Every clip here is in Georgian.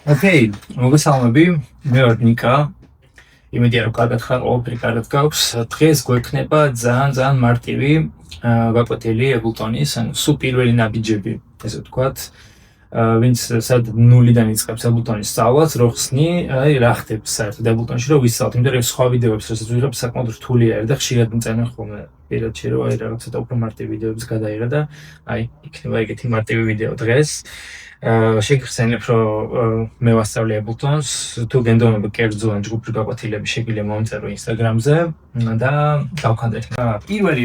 ოკეი, მოგესალმები, მე ვარ ნიკა. იმედია რომ კარგად ხარ, ყველაფერი კარგად გაქვს. დღეს გვექნება ძალიან მარტივი გაკვეთილი Ableton-ის, ანუ სულ პირველი ნაბიჯები, ესე ვთქვათ. ვინც სად ნულიდან იწყებს Ableton-ის სწავლას, რო ხსნი, აი რა ხდება საერთოდ Ableton-ში რომ ვისწავლოთ, იმიტომ რომ სხვა ვიდეოებს რასაც ვიღებ საკმაოდ რთული არის და ხშირად მწენენ ხოლმე. პირადში რომ აი რაღაცა უფრო მარტივი ვიდეოებს გადაიღე და აი იქნება ეგეთი მარტივი ვიდეო დღეს. შეგხსენებ რომ მე ვასწავლე Ableton-ს, თუ გენდონება კერძო ან ჯგუფური გაკვეთილები შეგვიძლია მომწერო Instagram-ზე და დავქანდეთ. პირველი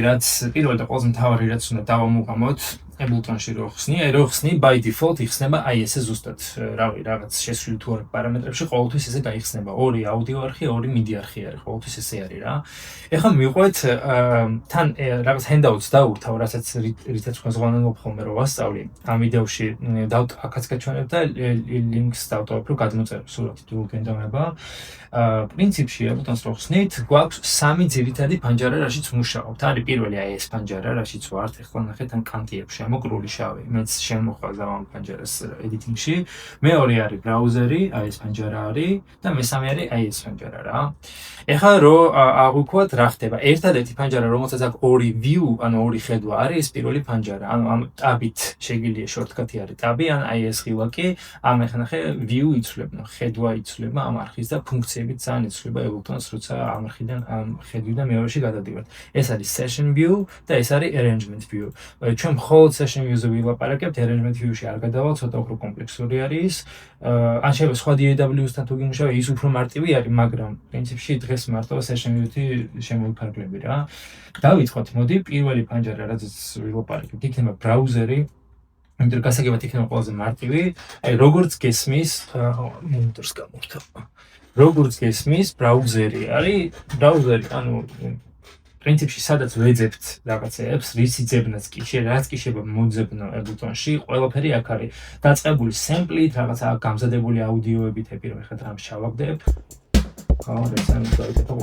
და ყველაზე მთავარი რაც უნდა დავამოყამოთ Ableton-ში რო ხსნი, აი რო ხსნი by default იხსნება აი ესე ზუსტად, რავი, რაღაც შესვლილი თუ არა პარამეტრებში ყოველთვის ესე გაიხსნება. ორი აუდიო არხი, ორი MIDI არხი არის, ყოველთვის ესე არის რა. ეხლა მივყვეთ თან რაღაც handout-ს დავურთავ, რასაც რითაც ხმაზღვანელობ ხოლმე რომ ვასწავლი. ამ ვიდეოში აქაც გაჩვენებ და links დავტოვებ რომ გადმოწერო სურათი თუ გენდონება. პრინციპში Ableton-ს რო ხსნით, გვაქვს სამი ძირითადი პანჯარა, რაშიც ვმუშაობთ. არის პირველი აი ეს პანჯარა, რაშიც ვართ, ეხლა ნახეთ ამ კანტიებში, ამოკრული შავი. მეც შემოხვალ ამ პანჯარას editing-ში. მეორე არის ბრაუზერი, აი ეს პანჯარა არის და მესამე არის აი ეს პანჯარა რა. ეხლა რო აღვიქვათ რა ხდება. ერთადერთი პანჯარა, რომელსაც აქვს ორი view, ანუ ორი ხედვა არის, ეს პირველი პანჯარა. ანუ ამ ტაბით შეგვიძლია shortcut-ი არის ტაბი, ან აი ეს ღილაკი, ამ ეხლა ნახე view იცვლება, ხედვა იცვლება ამ არხის და ფუნქციებით ძალიან იცვლება Ableton-ს, როცა ამ არხიდან ამ ხედვიდან მეორეში გადადივართ. ეს არის session view და ეს არის arrangement view. ჩვენ მხოლოდ session view-ზე ვილაპარაკებთ, arrangement view-ში არ გადავალ, ცოტა უფრო კომპლექსური არის. ან შეიძლება სხვა DAW-სთან თუ გიმუშავე, ის უფრო მარტივი არის, მაგრამ პრინციპში დღეს მარტო session view-ით შემოვიფარგლები რა. დავიწყოთ, მოდი, პირველი პანჯარა, რაზეც ვილაპარაკებთ, იქნება ბრაუზერი. იმიტომ რომ გასაგებად იქნება ყველაზე მარტივი. აი როგორც გესმის, მონიტორს გამოვთავ. როგორც გესმის, ბრაუზერი არის, ანუ პრინციპში სადაც ვეძებთ რაღაცებს, რის იძებნაც კი რაც კი შეიძლება მოძებნო Ableton-ში, ყველაფერი აქ არის დაწყებული სემპლით, რაღაცა გამზადებული აუდიოებით, აპირებ ხეთ რამს ჩავაგდებ. ხო, რეცემი გავიტეხო.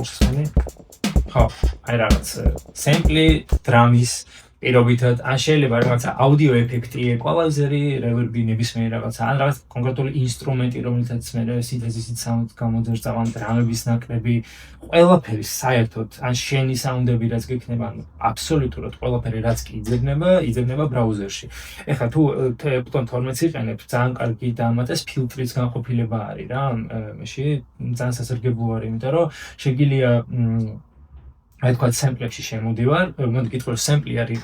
ხო, აი რაღაც სემპლი, დრამის პირობითად, ან შეიძლება რაღაცა აუდიო ეფექტი, equalizer-ი, reverb-ი, ნებისმიერი რაღაცა, ან რაღაც კონკრეტული ინსტრუმენტი, რომელიცაც მე სინთეზისით საუნდ გამოძერწავ, ან დრამების ნაკრები, ყველაფერი საერთოდ, ან შენი საუნდები რაც გექნება, ანუ აბსოლუტურად ყველაფერი რაც კი იძებნება ბრაუზერში. ეხლა თუ Ableton 12-ს იყენებ, ძალიან კარგი დამატეს ფილტრის განყოფილება არის რა, მეში ძალიან სასარგებლო არის, იმიტომ რომ შეგვიძლია აი თქვა სემპლებში შემოდივარ, მოდი გითხრა სემპლი არის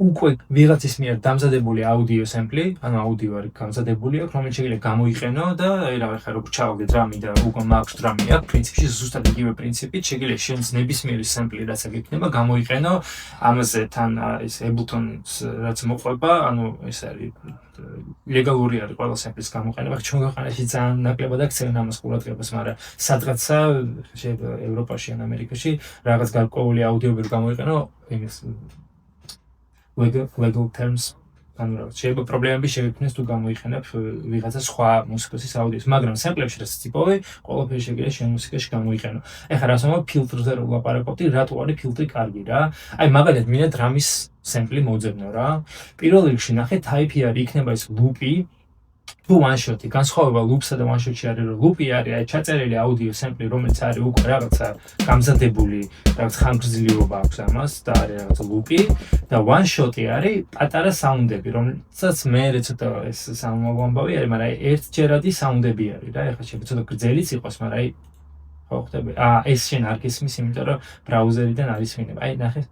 უკვე ვიღაცის მიერ დამზადებული აუდიო სემპლი, ანუ აუდიო არის გამზადებული აქვს, რომელიც შეიძლება გამოიყენო და აი რა ხარ როგორ ჩავაგდე დრამი და უკვე მაქვს დრამი აქვს, პრინციპში ზუსტად იგივე პრინციპით შეგვიძლია შენს ნებისმიერი სემპლი რაც აკეთება გამოიყენო, ამაზე თან ეს Ableton-ს რაც მოყვება, ანუ ეს არის ლეგალური არის ყველა სემპლის გამოყენება. ჩვენ ქვეყანაში ძალიან ნაკლებად აქცევენ ამას ყურადღებას, მაგრამ სადღაცა შეიძლება ევროპაში ან ამერიკაში რაღაც გარკვეული აუდიოები გამოიყენო, იმის legal terms, ანუ რაღაც შეიძლება პრობლემები შეგვექმნეს თუ გამოიყენებ ვიღაცა სხვა მუსიკოსის აუდიოს, მაგრამ სემპლებში რაც ტიპოვი, ყველაფერი შეგვიძლია შენ მუსიკაში გამოიყენო. ეხლა რას ვამბობ ფილტრზე რო ვლაპარაკობდი, რატო არის ფილტრი კარგი რა? აი მაგალითად მინდა დრამის სემპლი მოძებნო რა. პირველ რიგში ნახე ტაიპი არის, იქნება ეს ლუპი თუ one shot-ი. განსხვავება ლუპსა და one shot-ში არის, რომ ლუპი არის აი ჩაწერილი აუდიო სემპლი, რომელიც არის უკვე რაღაცა გამზადებული, რაღაც ხანგრძლივობა აქვს ამას და არის რაღაცა ლუპი და one shot-ი არის პატარა საუნდები, რომელსაც მე ცოტა ეს სამომავლო ამბავი არის, მაგრამ აი ერთჯერადი საუნდები არის რა. ეხლა შეიძლება ცოტა გრძელიც იყოს, მაგრამ აი ხო ხდება. ეს შენ არ გესმის, იმიტომ რომ ბრაუზერიდან არის მინება. აი ნახე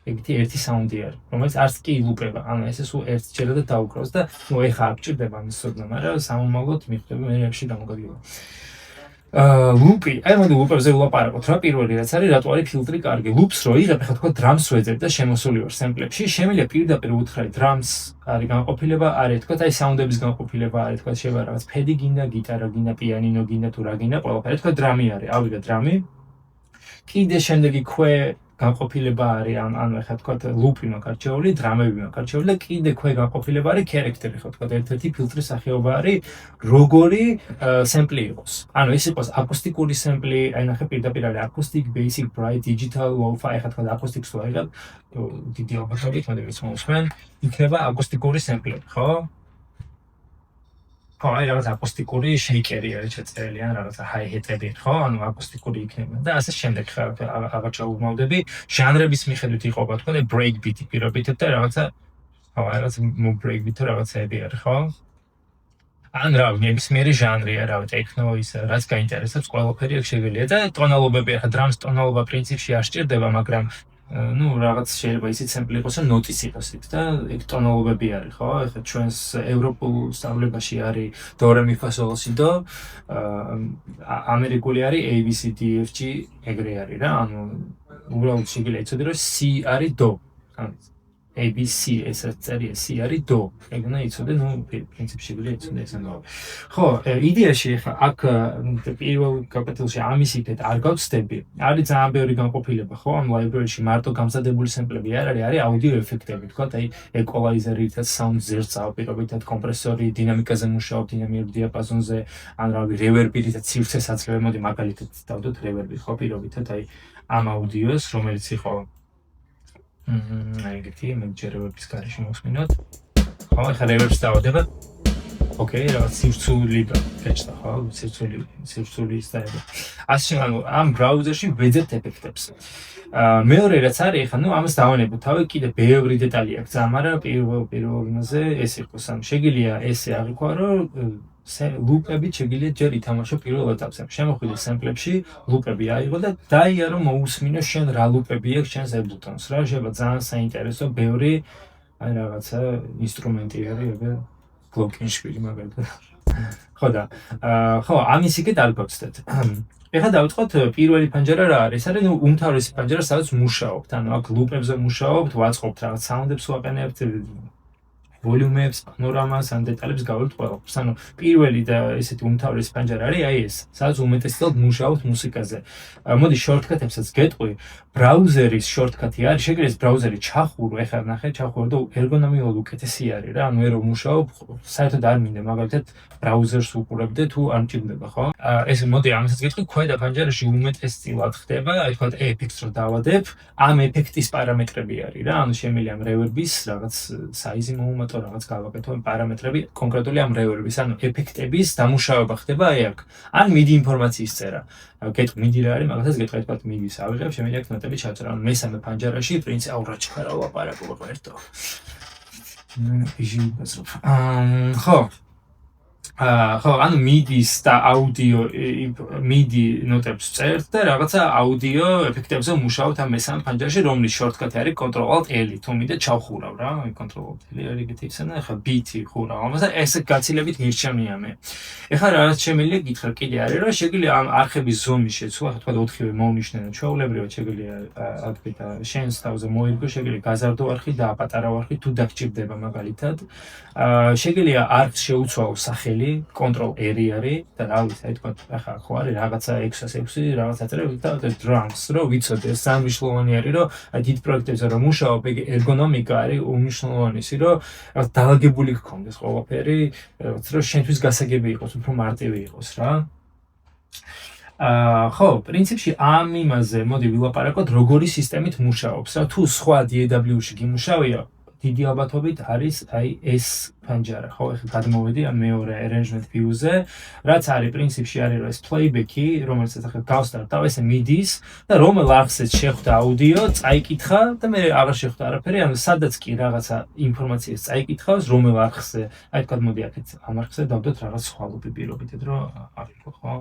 ეგეთი ერთი საუნდი არის, რომელიც არც კი ილუპება, ანუ ესე სულ ერთჯერადად დაუკრავს და ნუ ეხა არ გჭირდება ამის ცოდნა, მაგრამ სამომავლოდ მიხვდება მე რებში გამოგაგება. ლუპი, აი მოდი ლუპებზე ვლაპარაკოთ რა. პირველი რაც არის, რატო არის ფილტრი კარგი. ლუპს რო იღებ, ახლა თქვა დრამს ვეძებ და შემოსული ვარ სემპლებში, შემიძლია პირდაპირ უთხრა დრამს არის განყოფილება, არის თქვა აი საუნდების განყოფილება, არის თქვა შეიძლება რაღაც ფედი გინდა, გიტარა გინდა, პიანინო გინდა თუ რა გინდა, ყველაფერი თქვა დრამი არის, ავიღე დრამი. კიდე შემდეგი განყოფილება არის, ანუ ეხლა თქვა ლუპი მაქვს არჩეული, დრამები მაქვს არჩეული და კიდე ქვე განყოფილება არის ქერექტერი, ხო თქვა ერთ-ერთი ფილტრის სახეობა არის, როგორი სემპლი იყოს. ანუ ეს იყოს აკუსტიკური სემპლი, აი ნახე პირდაპირ არის acoustic, basic, bright, digital, lo-fi, ეხლა თქვა აკუსტიკს თუ აიღებ, დიდი ალბათობით მოდი ვიცმოსმენ, იქნება აკუსტიკური სემპლი, ხო? ხო, აი რაღაც აკუსტიკური შეიკერი არის შეწერილი, ან რაღაცა ჰაი-ჰეტები, ხო? ანუ აკუსტიკური იქნება და ასე შემდეგ აღარ ჩაუმოვდები. ჟანრების მიხედვით იყოფა, თქო, და breakbeat-ი პირობითად და რაღაცა ხო, რაღაც breakbeat თუ რაღაცები არის, ხო? ან რა, ნებისმიერი ჟანრია, რა, ტექნო ის რაც გაინტერესებს, ყველაფერი აქ შეგიძლია და ტონალობები, ახლა დრამს ტონალობა პრინციპში არ სჭირდება, მაგრამ ну, რაღაც შეიძლება ისიც სემპლი იყოს, რომ ნოტიც იყოს იქ და ეგ ტონალობები არის, ხო? ეხლა ჩვენს ევროპულ სწავლებაში არის დო რე მი ფა სოლ სი დო, ამერიკული არის A B C D F G ეგრე არის რა, ანუ უბრალოდ შეგიძლია იცოდე, რომ C არის დო. A B C ესაც წერია C არის დო. ეგ უნდა იცოდე, ну, პრინციპში შეგიძლია იცოდე ეს ამბავი. ხო, იდეაში ეხლა აქ პირველ კაპიტალში ამის იქეთ არ გავცდები. არის ძალიან ბევრი განყოფილება, ხო? ამ library-ში მარტო გამზადებული სემპლები არ არის, არის აუდიო ეფექტები, თქვა, აი equalizer-ი, sound ზერწავა, პირობითად კომპრესორი, დინამიკაზე მუშაობ, დინამიურ დიაპაზონზე, ან რავი, reverb-ი, სივრცეს აძლევ, მოდი მაგალითად დავდოთ reverb-ი, ხო, პირობითად, აი ამ აუდიოს, რომელიც იყო ეგეთი, მე ჯერებების გარეშე მოსმინოთ. ხო, ეხლა reverb-ს დავადება. ოკეი, რაღაც სივრცული გაჩნდა, ხო? სივრცული ის და ეგ. ასე ანუ ამ ბრაუზერში ვეძებთ ეფექტებს. მეორე რაც არის, ეხლა ნუ ამას დავანებოთ თავი, კიდე ბევრი დეტალი აქვს, მაგრამ პირველზე ეს იყოს, ანუ შეგიძლია ესე აღიქვა, რომ ლუპები შეგიძლია ჯერ ითამაშო პირველ ეტაპზე. შემოხვიდე სემპლებში, ლუპები აიღო და დაიარო მოусმინო შენ რა ლუპები აქვს შენს ებუტონს რა. შეიძლება ძალიან საინტერესო ბევრი აი რაღაცა ინსტრუმენტი არის, ეგ გლოკენშვილი მაგალითად. ხო და ხო, ამის იქეთ არ გავცდეთ. ეხლა დავიწყოთ პირველი პანჯარა რა არის? არის ნუ უმთავრესი პანჯარა, სადაც მუშაობთ. ანუ აქ ლუპებზე მუშაობთ, ვაწყობთ რაღაც საუნდებს ვაყენებთ, ვოლიუმებს, პანორამას, ან დეტალებს გავაკეთებთ ყველაფერს. ანუ პირველი და ესეთი უმთავრესი პანჯარა არის აი ეს, სადაც უმეტესად მუშაობთ მუსიკაზე. მოდი შორტკატებსაც გეტყვი. ბრაუზერის შორტკატი არის, შეგიძლიათ ბრაუზერი ჩახურო, ეხლა ნახე, ჩახურო და ერგონომიულად უკეთესი არის რა. ანუ ერო მუშაობ, საერთოდ არ მინდა მაგალითად ბრაუზერს უყურებდე თუ არ მჭირდება, ხო? ეს მოდი ამასაც გეტყვი, ქვედა პანჯარაში უმეტესწილად ხდება, აი თქვა ეფექტს რო დავადებ, ამ ეფექტის პარამეტრები არის რა. ანუ შემიძლია ამ reverb-ის რაღაც საიზი მოუმატო, რაღაც გავაკეთო პარამეტრები კონკრეტული ამ reverb-ის, ანუ ეფექტების დამუშავება ხდება აი აქ. ან MIDI ინფორმაციის წერა. გეტყვი MIDI რა არის, მაგასაც გეტყვი თქვა MIDI-ს ავიღებ, შემიძლია აქ ნოტები ჩაწერა. ანუ მესამე პანჯარაში პრინციპი აურა ჩქარა ლაპარაკობ ერთო. ხო. ხო, ანუ MIDI-ს და აუდიო MIDI ნოტებს წერთ და რაღაცა აუდიო ეფექტებზე მუშაობთ ამ მესამე პანჯარაში, რომლის შორტკატი არის Ctrl-Alt-L. თუ მინდა ჩავხურავ რა, Ctrl-Alt-L არის ეგეთი ისენა, ახლა beat-ი ხურავ. ამაზე ეს გაცილებით მირჩევნია მე. ეხლა რაღაც შემიძლია გითხრა კიდე არის, რომ შეგიძლია ამ არხების ზომის შეცვლა, თქვა 4-ვე მოუნიშნე, ჩვეულებრივად შეგიძლია აკეთეთ შენს თავზე მოიგო, შეგიძლია გაზარდო არხი და პატარა არხი თუ დაგჭირდება მაგალითად. შეგიძლია არხს შეუცვალო სახელი Ctrl-R არის და რა ვიცი, აი თქვა ახლა ხო არის რაღაცა 606 რაღაცა წერები და drums რო ვიცოდე, სამნიშნულოვანი არის, რომ აი დიდ პროექტებზე რომ მუშაობ, ეგ ერგონომიკა არის უმნიშვნელოვანი, რომ რაღაც დაალაგებული გქონდეს ყველაფერი, რომ შენთვის გასაგები იყოს, უფრო მარტივი იყოს რა. ხო, პრინციპში ამ იმაზე მოდი ვილაპარაკოთ, როგორი სისტემით მუშაობს რა. თუ სხვა DAW-ში გიმუშავია, დიდი ალბათობით არის აი ეს პანჯარა, ხო, ეხლა გადმოვედი ამ მეორე arrangement view-ზე, რაც არის პრინციპში არის რომ ეს playback-ი, რომელსაც ახლა გავსტარტავ, ესე MIDI-ს და რომელ არხზეც შეხვდა აუდიო, წაიკითხა და მე აღარ შეხვდა არაფერი, ანუ სადაც კი რაღაცა ინფორმაციას წაიკითხავს, რომელ არხზე, აი თქვა მოდი აქეთ ამ არხზე დავდოთ რაღაც სხვა ლუპი პირობითად, რომ ავიღო, ხო?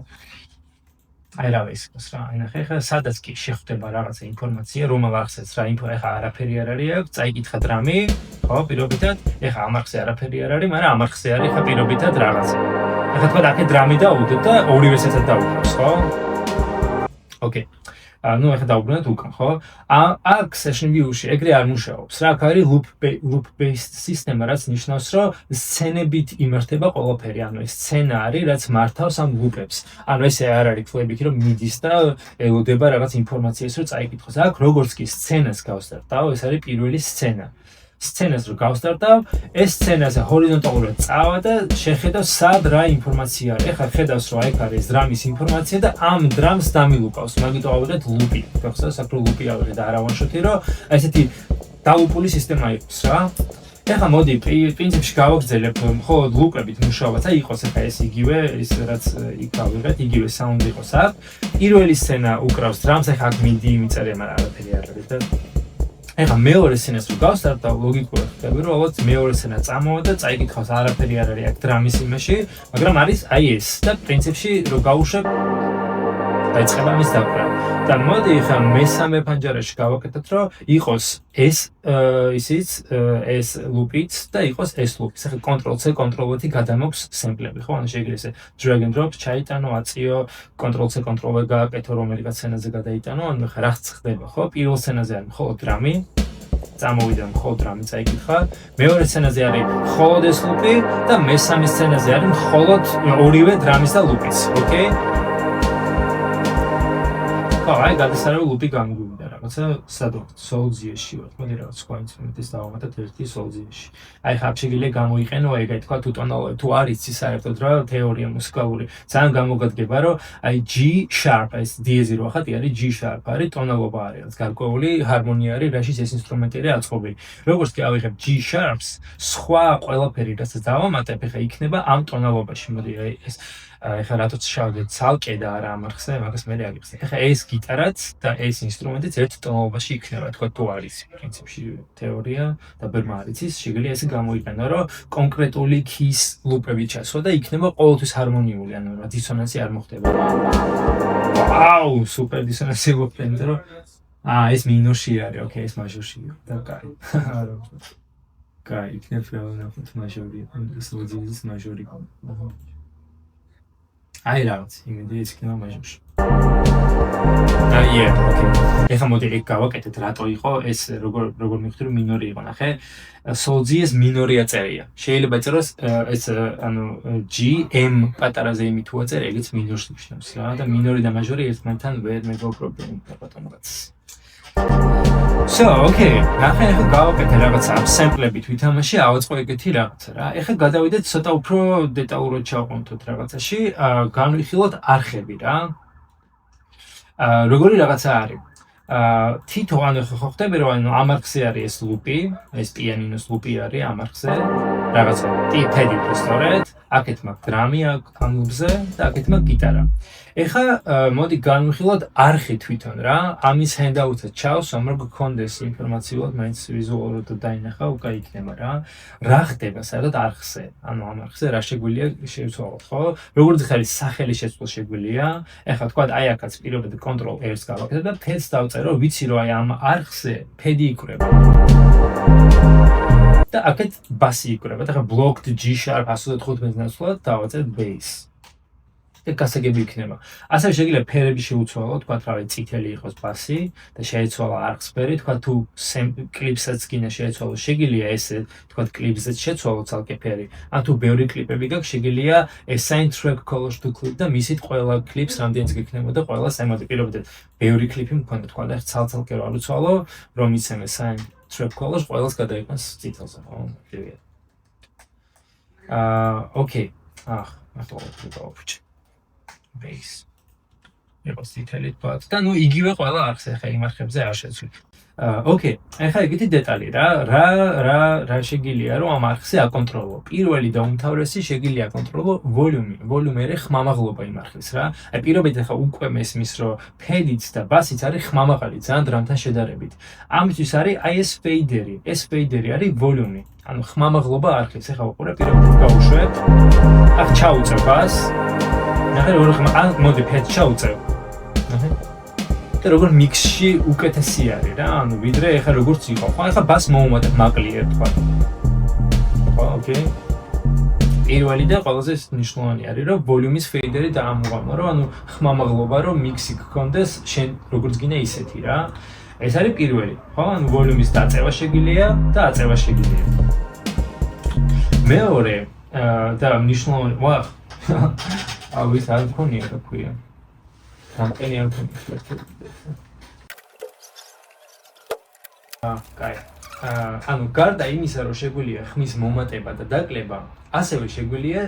აი რა ვიცი რა, ნახე ხა სადაც კი შეხვდება რაღაცა ინფორმაცია, რომელ არხზეც რა ეხა არაფერი არ არის აქ, წაიკითხა დრამი, ხო, პირობითად, ეხა ამ არხზე არაფერი არ არის, მაგრამ ამ არხზე არის ხა პირობითად რაღაცა. ეხა თქვა აქ დრამი დავუდებ და ორივესაც დავუყავს, ხო? ოკეი. ну ეხლა დავუბრუნდეთ უკან, ხო? აქ session view-ში ეგრე არ მუშაობს. რა აქ არის loop based სისტემა, რაც ნიშნავს, რომ სცენებით იმართება ყველაფერი. ანუ ეს სცენა არის, რაც მართავს ამ loop-ებს. ანუ ესე არ არის playback-ი, რომ MIDI-ს და ელოდება რაღაც ინფორმაციას, რომ წაიკითხოს. აქ როგორც კი სცენას გავსტარტავ, ეს არის პირველი სცენა. სცენას რო გავსტარტავ, ეს სცენაზე ჰორიზონტალურად წავა და შეხედავ სად რა ინფორმაცია არის. ეხლა ხედავს, რომ აქ არის დრამის ინფორმაცია და ამ დრამს დამილუპავს. მაგით ავიღეთ ლუპი. გახსოვს, აქ რო ლუპი ავიღეთ და არა one shot-ი, რომ ესეთი დალუპული სისტემა იყოს რა. ეხლა მოდი პრინციპში გავაგრძელებ მხოლოდ ლუპებით მუშაობაც, აი იყოს ეხლა ეს იგივე, ის რაც იქ ავიღეთ, იგივე საუნდი იყოს აქ. პირველი სცენა უკრავს დრამს, ეხლა აქ მიდი მიწერია, მაგრამ არაფერი არ არის და ეხლა მეორე სცენას რო გავსწრებ და ლოგიკურად ხდები, რომ ალბათ მეორე სცენა წამოვა და წაიკითხავს, არაფერი არ არის აქ დრამის იმაში, მაგრამ არის აი ეს და პრინციპში რო გავუშვებ დაიწყება მის დაკვრა. და მოდი ხა მესამე ფანჯარაში გავაკეთოთ, რომ იყოს ეს ისიც ეს ლუპიც და იყოს ეს ლუპი. ახლა Ctrl+C, Ctrl+V გადამოქვს სემპლები, ხო? ანუ შეიძლება ესე drag and drop ჩაიტანო, აწიო, Ctrl+C, Ctrl+V გააკეთო, რომელიღაც სცენაზე გადაიტანო, ანუ ხა რაც ხდება, ხო? პირველ სცენაზე არის მხოლოდ დრამი. წამოვიდა მხოლოდ დრამი წაიკითხა. მეორე სცენაზე არის მხოლოდ ეს ლუპი და მესამე სცენაზე არის მხოლოდ ორივე დრამის და ლუპის, ოკეი? აი გადასარევი ლუპი გამოგვივიდა რაღაცა სადღაც სოლძიაში ვარ. მოდი რაღაც სხვა ინსტრუმენტის დავამატოთ ერთი სოლძიაში. აი ხა შეიძლება გამოიყენო ეგ თქვა თუ ტონალობი თუ არის ის საერთოდ რა თეორია მუსიკალური. ძალიან გამოგადგება რომ აი G sharp ეს დიეზი რო ახატი არის G sharp არის ტონალობა არის გარკვეული ჰარმონია არის რაშიც ეს ინსტრუმენტი არის აწყობილი. როგორც კი ავიღებ G sharps სხვა ყველაფერი რასაც დავამატებ ხა იქნება ამ ტონალობაში. მოდი აი ეს ეხლა რატოც შევდეთ ცალკე და არა ამარხზე, მაგას მე რეაგიხსნე. ეხლა ეს გიტარაც და ეს ინსტრუმენტიც ერთ ტონალობაში იქნება, თქვა თუ არის პრინციპში თეორია და ბერმა არის ის, შეიძლება ესე გამოიყენო, რომ კონკრეტული ქის ლუპები ჩასვა და იქნება ყოველთვის ჰარმონიული, ანუ რა დისონანსი არ მოხდება. ვაუ, სუპერ დისონანსი მოხდება, რომ ეს მინორში არის, ოკეი, ეს მაჟორშია და კაი. კაი, იქნება ნახოთ მაჟორი, ეს ლოძის მაჟორი. აი რაღაც, იმედი ის იქნება მაჟორში. ოკეი. ეხლა მოდი ეგ გავაკეთეთ, რატო იყო ეს როგორ მივხვდი რომ მინორი იყო, ნახე. სოლძიეს მინორია წერია. შეიძლება ეწეროს ეს ანუ G M პატარაზე იმით თუ აწერე, ეგეც მინორს ნიშნავს რა და მინორი და მაჟორი ერთმანეთთან ვერ მეგობრობენ ბატონოაც. ოკეი, ნახე ეხლა გავაკეთე რაღაცა სემპლებით ვითამაში, ავაწყო ეგეთი რაღაცა რა. ეხლა გადავიდეთ ცოტა უფრო დეტალურად ჩავყუნთოთ რაღაცაში, განვიხილოთ არხები რა. როგორი რაღაცა არის. თითო ანუ ხო ხდები რომ ანუ ამ არხზე არის ეს ლუპი, ეს პიანინოს ლუპი არის ამ არხზე. რაღაცა ტიპედი სწორედ, აქეთ მაქვს დრამი ამ ლუპზე და აქეთ მაქვს გიტარა. ეხლა მოდი განვიხილოთ არხი თვითონ რა. ამის ჰენდაუთად ჩავს, რომ როგორ გქონდეს ინფორმაციულად, მაინც ვიზუალურად დაინახა, უკაი იქნება რა. რა ხდება საერთოდ არხზე? ანუ ამ არხზე რა შეგვიძლია შევცვალოთ, ხო? როგორც ხარ სახელი შეცვლა შეგვიძლია. ეხლა თქვა აი აქაც პირობად Ctrl+R-ს გავაკეთებ და ფედს დავწერო, ვიცი რომ აი ამ არხზე ფედი იკვრება. და აქეთ ბასი იკვრება. და ხა blocked G sharp 115-ს ნაცვლად დავაწერთ bass. და გასაგები იქნება. ასევე შეიძლება ფერები შეუცვალო, თქვა რავი წითელი იყოს ბასი და შეეცვალა არხსფერი, თქვა თუ კლიპსაც გინდა შეეცვალო, შეგიძლია ესე, თქვა კლიპზეც შეცვალო ცალკე ფერი. ან თუ ბევრი კლიპები გაქვს, შეგიძლია assign track colors to clip და მისით ყველა კლიპს რამდენიც გექნება და ყველას ემოდი პირობდეთ. ბევრი კლიპი მქონდა, თქვა და ცალ-ცალკე რა უცვალო, რომ იცემ assign track colors ყველას გადაიყვანს წითელზე, ხო? შევია. ოკეი. მართლა გავაფუჭე. Base. იყო სიტელი თქვა და ნუ იგივე ყველა არხზე ხა იმ არხებზე არ შეცვლი. ოკეი, ახლა ეგეთი დეტალი რა შეგიძლია რომ ამ არხზე აკონტროლო. პირველი და უმთავრესი შეგიძლია აკონტროლო ვოლიუმი. ვოლიუმი არის ხმამაღლობა იმ არხის რა. აი პირობითად ახლა უკვე მესმის რომ ფედიც და ბასიც არის ხმამაღალი ძალიან დრამთან შედარებით. ამისთვის არის აი ეს ფეიდერი. ეს ფეიდერი არის ვოლიუმი. ანუ ხმამაღლობა არხის. ახლა უყურე პირობითად გავუშვებ. აქ ჩაუწევ ბას. ნახე როგორ მოდი ფედს ჩაუწევ. ნახე და როგორ მიქსში უკეთესი არის რა, ანუ ვიდრე ეხლა როგორც იყო. ხო, ეხლა ბას მოუმატებ მაკლიერად თქვა. ხო, ოკეი. პირველი და ყველაზე მნიშვნელოვანი არის, რომ ვოლიუმის ფეიდერი დაამოღამო, რომ ანუ ხმამაღლობა რომ მიქსი გქონდეს, შენ როგორც გინდა ისეთი რა. ეს არის პირველი. ხო, ანუ ვოლიუმის დაწევა შეგიძლია და აწევა შეგიძლია. მეორე და მნიშვნელოვანი, ვის არ მქონია რა ქვია. გამყენი არ მქონია. კაი. ანუ გარდა იმისა, რომ შეგვიძლია ხმის მომატება და დაკლება, ასევე შეგვიძლია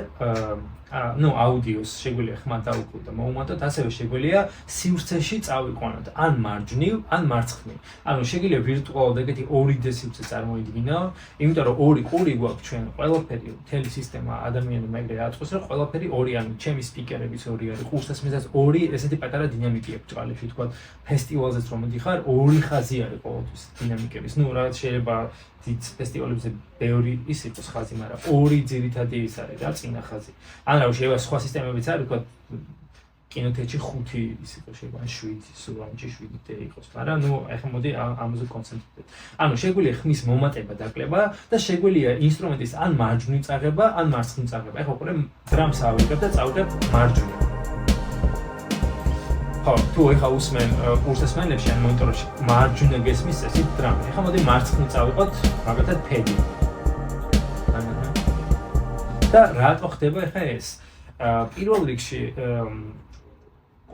აუდიოს შეგვიძლია ხმა დაუკლოთ და მოუმატოთ, ასევე შეგვიძლია სივრცეში წავიყვანოთ, ან მარჯვნივ, ან მარცხნივ. ანუ შეგვიძლია ვირტუალურად ეგეთი 2D სივრცე წარმოიდგინო, იმიტომ რომ ორი ყური გვაქვს ჩვენ ყველაფერი, მთელი სისტემა ადამიანმა ეგრე აწყვეს, რომ ყველაფერი ორი, ანუ ჩემი სპიკერებიც ორი არის, ყურსას მეცას ორი ესეთი პატარა დინამიკი აქვს წყალებში, თქვა ფესტივალზეც რომ მოდიხარ, ორი ხაზი არის ყოველთვის დინამიკების. ნუ რაღაც შეიძლება დიდ ფესტივალებზე ბევრი ის იყოს ხაზი, მაგრამ ორი ძირითადი ის არის რა, წინა ხაზი. ან რა შეიძლება სხვა სისტემებიც არის, თქვა კინოთეატრში 5 ის იყოს, შეიძლება 7, სულ ამჭი 7 იყოს, მაგრამ ნუ ახლა მოდი ამაზე კონცენტრირდეთ. ანუ შეგვიძლია ხმის მომატება დაკლება და შეგვიძლია ინსტრუმენტის ან მარჯვნივ წაღება, ან მარცხნივ წაღება. ახლა უკვე დრამს ავიღებ და წავიღებ მარჯვნივ. ხო, თუ ახლა უსმენ კურსესმენებში ან მონიტორში მარჯვნივ გესმის წესი დრამი. ახლა მოდი მარცხნივ წავიღოთ, მაგალითად ფედი. და რატო ხდება ახლა ეს? პირველ რიგში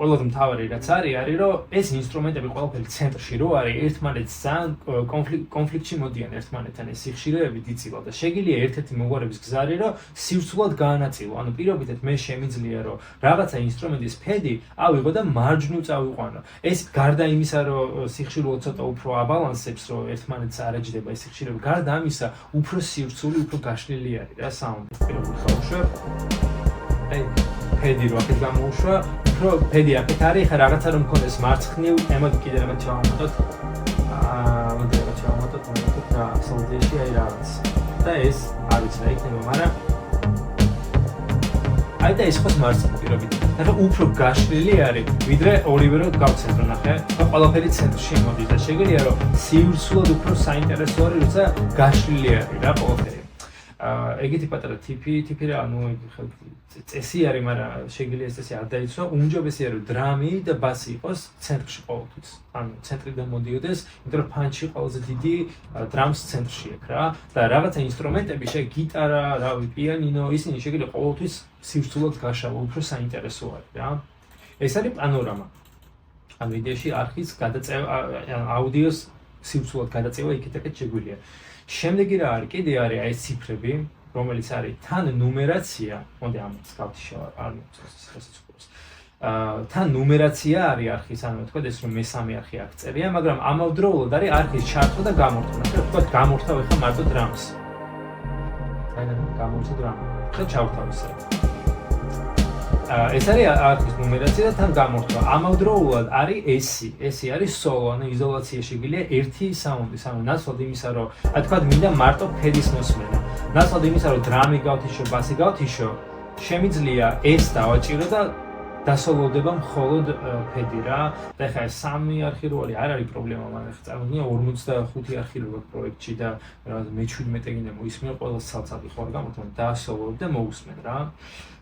ყველაზე მთავარი რაც არის რომ ეს ინსტრუმენტები ყველაფერი ცენტრში რო არის, ერთმანეთს ძალიან კონფლიქტში მოდიან ერთმანეთთან ეს სიხშირეები დიწილად და შეგიძლია ერთ-ერთი მოგვარების გზა არის რომ სივრცულად გაანაწილო. ანუ პირობითად მე შემიძლია რომ რაღაცა ინსტრუმენტის ფედი ავიღო და მარჯვნივ წავიყვანო. ეს გარდა იმისა რომ სიხშირულად ცოტა უფრო აბალანსებს რომ ერთმანეთს არ ეჯდება ეს სიხშირეები, გარდა ამისა უფრო სივრცული, უფრო გაშლილი არის რა საუნდი. პირობითად ხავშე ფედი რო აქეთ გამოუშვა, უფრო ფედი აქეთ არის, ხა რაღაცა რომ მქონდეს მარცხნივ, ემოდ კიდე რაღაც ჩავამატოთ. მოდი რაღაც ჩავამატოთ, და სოლდიაში აი რაღაც. და ეს არის რა იქნება, მაგრამ აი და ეს ხოს მარცხნივ პირობითად. ნახე უფრო გაშლილი არის, ვიდრე ორივე რო გავცέντრო, ნახე. ყველაფერი ცენტრში მოდის და შეგვიძლია რომ სივრცულად უფრო საინტერესო არის, როცა გაშლილი არის რა ყველაფერი. ეგეთი პატარა ტიპი რა, ანუ წესი არის, მაგრამ შეგვიძლია ეს წესი არ დაიცვა. უმჯობესია რომ დრამი და ბასი იყოს ცენტრში ყოველთვის. ანუ ცენტრიდან მოდიოდეს, იმიტომ რომ ფანჩი ყველაზე დიდი დრამს ცენტრში აქვს რა. და რაღაცა ინსტრუმენტები, გიტარა, რავი, პიანინო, ისინი შეგვიძლია ყოველთვის სივრცულად გაშალო, უფრო საინტერესო არის რა. ეს არის პანორამა. ანუ იდეაში არხის გადაწევა, აუდიოს სივრცულად გადაწევა იქეთ-აქეთ შეგვიძლია. შემდეგი რა არის? კიდე არის აი ეს ციფრები, რომელიც არის თან ნუმერაცია, მოდი ამას გავთიშავ, არ მოწეს რასაც უყურებს. თან ნუმერაცია არის არხის, ანუ თქვა ეს რომ მესამე არხი აქ წერია, მაგრამ ამავდროულად არის არხის ჩართვა და გამორთვა. თქვა გამორთავ ახლა მარტო დრამს. აი და გამორთვა დრამი. ხა ჩავთავ ისე. ეს არის არხის ნუმერაცია და თან გამორთვა. ამავდროულად არის ესი არის სოლო, ანუ იზოლაცია შეგვიძლია ერთი საუნდის, ანუ ნაცვლად იმისა, რომ აი თქვა მინდა მარტო ფედის მოსმენა. ნაცვლად იმისა, რომ დრამი გავთიშო, ბასი გავთიშო, შემიძლია ეს დავაჭირო და დასოლოვდება მხოლოდ ფედი რა. და ეხლა ეს 3 არხი რო არის პრობლემა, მაგრამ ეხლა წარმოგიდგენია 45 არხი რო აქვს პროექტში და მე-17 გინდა მოისმინო ყველა ცალ-ცალკე ხო არ გამოთქვა დაასოლოვებ და მოусმენ რა.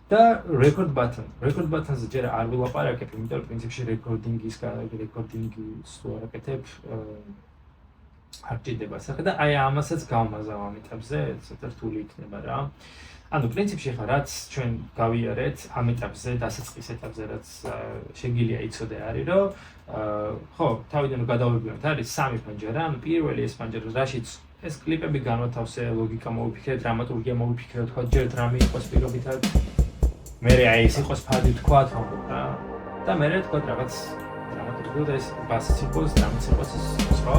და record button-ზე ჯერ არ ვილაპარაკებ, იმიტომ რომ პრინციპში რეკორდინგის თუ არ აკეთებ არ ჭირდება სახე და აი ამასაც გავმაზავ ამ ეტაპზე, ცოტა რთული იქნება რა. ანუ პრინციპში ხა რაც ჩვენ გავიარეთ ამ ეტაპზე, დასაწყის ეტაპზე, რაც შეგიძლია იცოდე არის, რომ ხო, თავიდან გადავებინოთ, არის 3 პანჯარა, ანუ პირველი ეს პანჯარა, რაშიც ეს კლიპები განვათავსე, ლოგიკა მოვიფიქრე, დრამატურგია მოვიფიქრე, თქვა ჯერ დრამი იყოს პირობითად მერე აი ეს იყოს ფადი თქვა რა და მერე თქვა რაღაც დრამატურგია ეს ბასიც იყოს, დრამიც იყოს სხვა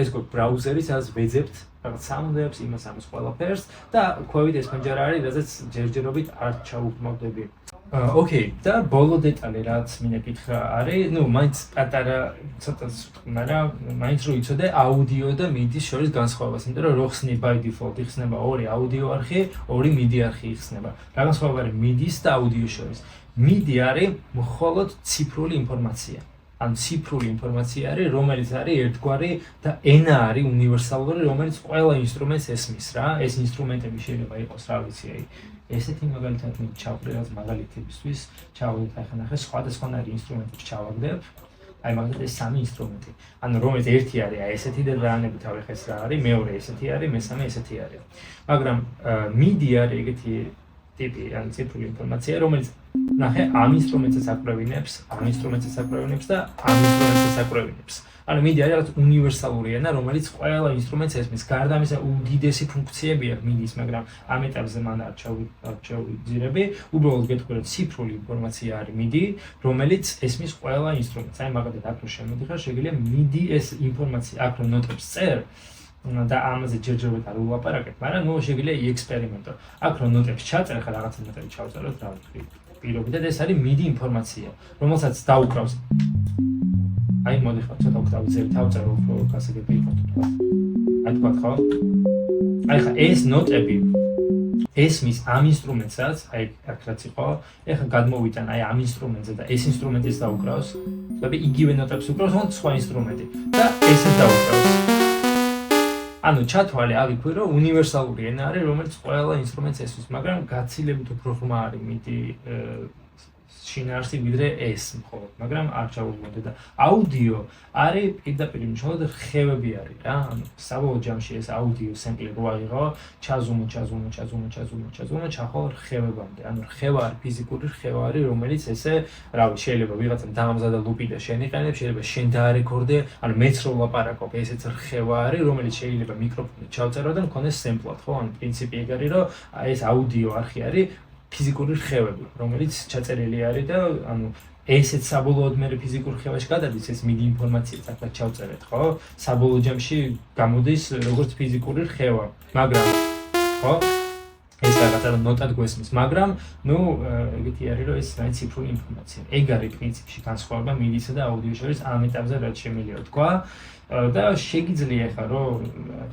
ეს გქ ბრაუზერი სადაც ვეძებთ რაღაც საუნდებს, იმას ყველაფერს და ქვევით ეს პანჯარა არის, რაზეც ჯერჯერობით არ ჩაუხმავდები. ოკეი, და ბოლო დეტალი რაც მინდა გითხრა არის, ნუ მაინც პატარა ცოტა ვთქვი, მაგრამ მაინც რო იცოდე აუდიო და მიდის შორის განსხვავებას, იმიტომ რომ რო ხსნი by default იხსნება 2 აუდიო არხი, 2 MIDI არხი იხსნება. რა განსხვავება არის MIDI-ს და აუდიოს შორის? MIDI არის მხოლოდ ციფრული ინფორმაცია. ან ციფრული ინფორმაცია არის, რომელიც არის ერთგვარი და ენა არის უნივერსალური, რომელიც ყველა ინსტრუმენტს ესმის რა. ეს ინსტრუმენტები შეიძლება იყოს, რა ვიცი, აი ესეთი მაგალითად მე ჩავყრე რაც მაგალითებისთვის, ჩავყრეთ ახლა ნახე სხვადასხვანაირი ინსტრუმენტებს ჩავაგდებ. აი მაგალითად ეს 3 ინსტრუმენტი. ანუ რომელიც ერთი არის აი ესეთი და რანებით ავიღე ეს რა არის, მეორე ესეთი არის, მესამე ესეთი არის. მაგრამ MIDI არის ეგეთი ტიპი, ან ციფრული ინფორმაცია, რომელიც ნახე ამ ინსტრუმენტსაც აკვრევინებს, ამ ინსტრუმენტსაც აკვრევინებს და ამ ინსტრუმენტსაც აკვრევინებს. ანუ მიდი არის რაღაც უნივერსალური ენა, რომელიც ყველა ინსტრუმენტს ესმის. გარდა ამისა, უდიდესი ფუნქციები აქვს მიდის, მაგრამ ამ ეტაპზე მან არ ჩავიძირები. უბრალოდ გეტყვი, ციფრული ინფორმაცია არის მიდი, რომელიც ესმის ყველა ინსტრუმენტს. აი მაგალითად აქ რო შემოდიხარ, შეგიძლია მიდი ეს ინფორმაცია აქ რო ნოტებს წერ და ამაზე ჯერჯერობით არ ულაპარაკებ, მაგრამ ნუ შეგიძლია ექსპერიმენტო. აქ რო ნოტებს ჩაწერე, ხა რაღაცა ნოტები ჩავწეროთ, რა ვთქვი, პირობითად ეს არის მიდი ინფორმაცია, რომელსაც დაუკრავს. აი მოდი ხა ცოტა ოქტავიზებით ავწერო უფრო გასაგები იყოს თქვა. აი თქვა ხო? აი ხა ეს ნოტები ესმის ამ ინსტრუმენტსაც, აი აქ რაც იყო, ეხლა გადმოვიტან აი ამ ინსტრუმენტზე და ეს ინსტრუმენტიც დაუკრავს. და იგივე ნოტებს უკრავს, თუმცა სხვა ინსტრუმენტი და ესეც დაუკრავს. ანუ ჩათვალე აღვიქვი, რომ უნივერსალური ენა არის, რომელიც ყველა ინსტრუმენტს ესმის, მაგრამ გაცილებით უფრო ღრმა არის მიდი შინაარსი ვიდრე ეს მხოლოდ, მაგრამ არ ჩავუდგმოდე და აუდიო არის პირდაპირ მნიშვნელოვნად რხევები არის რა. ანუ საბოლოო ჯამში ეს აუდიო სემპლი რო აიღო, ჩაზუმო, ჩახო რხევებამდე. ანუ რხევა არის ფიზიკური რხევა არის, რომელიც ესე, რავი, შეიძლება ვიღაცამ დაამზადა ლუპი და შენ იყენებ, შეიძლება შენ დაარეკორდე, ანუ მეც რო ვლაპარაკობ, ესეც რხევა არის, რომელიც შეიძლება მიკროფონით ჩავწერო და მქონდეს სემპლად, ხო? ანუ პრინციპი ეგ არის, რომ ეს აუდიო არხი არის ფიზიკური რხევები, რომელიც ჩაწერილი არის და ანუ ესეც საბოლოოდ მე ფიზიკურ რხევაში გადადის, ეს მიდი ინფორმაციაც ახლა ჩავწერეთ, ხო? საბოლოო ჯამში გამოდის როგორც ფიზიკური რხევა, მაგრამ ხო? ეს რაღაცა ნოტად გვესმის, მაგრამ ნუ ეგეთი არის, რომ ეს არის ციფრული ინფორმაცია. ეგ არის პრინციპში განსხვავება მიდისა და აუდიო შორის ამ ეტაპზე რაც შემიძლია თქვა. და შეგიძლია ხა რომ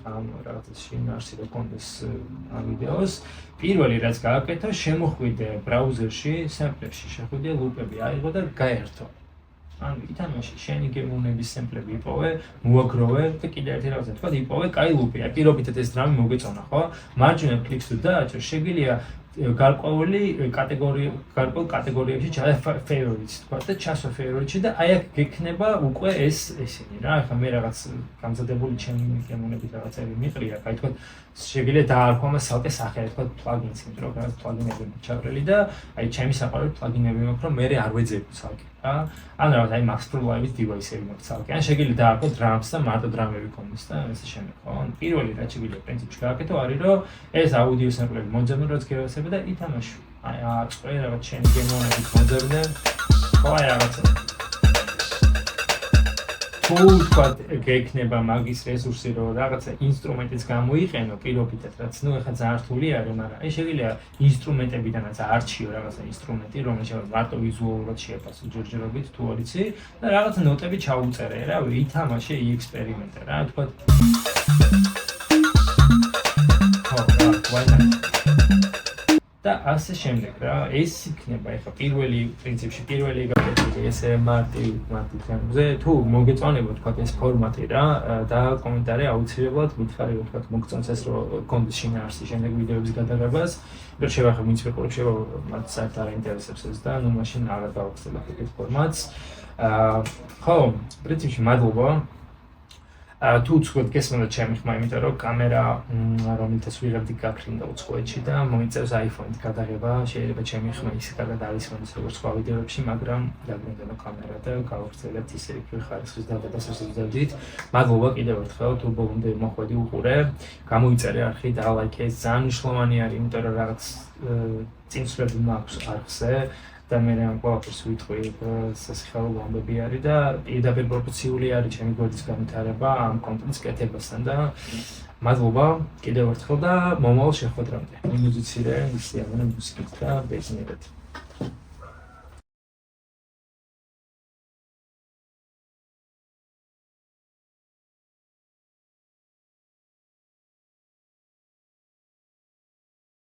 ამ რაღაცა შინაარსი რო კონდეს ამ ვიდეოს პირველი რაც გააკეთო შემოხვიდე ბრაუზერში სემპლებში შეხვიდე ლუპები აიღო და გაერთო ანუ ითამაში შენი გემოვნების სემპლები იპოვე მოაგროვე და კიდე ერთი რაღაცა თქვა იპოვე კაი ლუპი აი პირობითად ეს დრამი მოგეწონა ხო მარჯვენა კლიქს თუ დააჭერ შეგვიძლია გარკვეული კატეგორიებში ჩავა ფეივორიტს თქვა და ჩასვა ფეივორიტში და აი აქ გექნება უკვე ესენი რა ახლა მე რაღაც გამზადებული ჩემი გემოვნების რაღაცები მიყრია აი თქვა შეგვიძლია დაარქვა მას ცალკე სახე თქვა პლაგინს იმიტომ რომ რაღაც პლაგინები ჩავრელი და აი ჩემი საყვარელი პლაგინები მაქვს რომ მე არ ვეძებ ცალკე რა ან რაღაც აი Max Pro Live-ის დივაისები მაქვს ცალკე ან შეგვიძლია დაარქვა დრამს და მარტო დრამები კონდეს და ესე შემდეგ ხო ან პირველი რაც შეგვიძლია პრინციპში გააკეთო არის რომ ეს აუდიო სემპლები მოძებნო რაც გევასებ და ითამაშო. აი აწყვე რაღაც შენი გემოვნებით მოძებნე. ხო აი რაღაცა. თუ თქვა გექნება მაგის რესურსი რომ რაღაცა ინსტრუმენტიც გამოიყენო პირობითად რაც ნუ ეხლა ძალიან რთული არის მაგრამ აი შეგვიძლია ინსტრუმენტებიდანაც არჩიო რაღაცა ინსტრუმენტი რომელიც მარტო ვიზუალურად შეაფასო ჯერჯერობით თუ არ იცი და რაღაცა ნოტები ჩაუწერე რა ვითამაშე ექსპერიმენტე რა თქვა და ასე შემდეგ რა ეს იქნება ეხა პირველი პრინციპში პირველი გაკეთებული ესე მარტივ ხემზე თუ მოგეწონება თქვა ეს ფორმატი რა და კომენტარი აუცილებლად მითხარი რომ თქვა მოგწონს ეს რომ კონდეს შინაარსი შემდეგ ვიდეოების გადაღებას და შევახე ვინც მეყურებს შეიძლება მათ საერთოდ არ ინტერესებს ეს და ნუ მაშინ არ დავახსენებ ეს ფორმატს ხო პრინციპში მადლობა თუ უცხოეთ გესმენთ ჩემი ხმა, იმიტომ რომ კამერა რომელთაც ვიღებდი გაქრინდა უცხოეთში და მოიწევს iPhone-ით გადაღება, შეიძლება ჩემი ხმა ისე კარგად არისმოდის როგორც სხვა ვიდეოებში, მაგრამ დაგვინდოდა კამერა და გავაგრძელებთ ისე ხარისხის დაბადებას ვზრდით. მადლობა კიდევ ერთხელ თუ ბოლომდე მოხვედი უყურე, გამოიწერე არხი და ლაიქე, ეს ძალიან მნიშვნელოვანი არის, იმიტომ რომ რაღაც წინსვლები მაქვს არხზე. და მე ამ ყველაფერს ვიტყვი სასიხარულო ამბები არის და პირდაპირ პროპორციული არის ჩემი გვერდის განვითარება ამ კონტენტის კეთებასთან და მადლობა კიდევ ერთხელ და მომავალ შეხვედრამდე. მუსიცირე, ისე ამან მუსიკით და ბერძნიერად.